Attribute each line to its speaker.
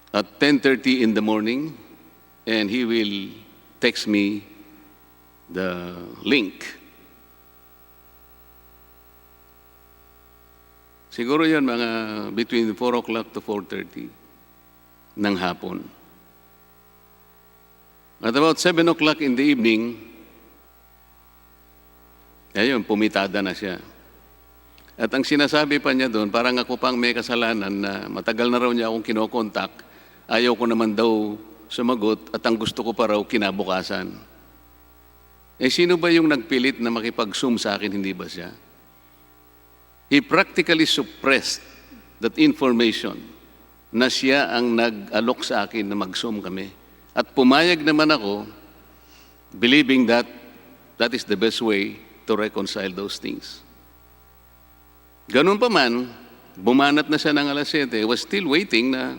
Speaker 1: at 10:30 in the morning, and he will text me the link. Siguro yun mga between 4 o'clock to 4:30 ng hapon. At about 7 o'clock in the evening, ayun, pumitada na siya. At ang sinasabi pa niya doon, parang ako pang may kasalanan na matagal na raw niya akong kinokontak, ayaw ko naman daw sumagot at ang gusto ko pa raw kinabukasan. Eh sino ba yung nagpilit na makipag-Zoom sa akin, hindi ba siya? He practically suppressed that information na siya ang nag-alok sa akin na mag-Zoom kami. At pumayag naman ako, believing that that is the best way to reconcile those things. Ganun pa man, bumanat na siya ng alas 7, was still waiting na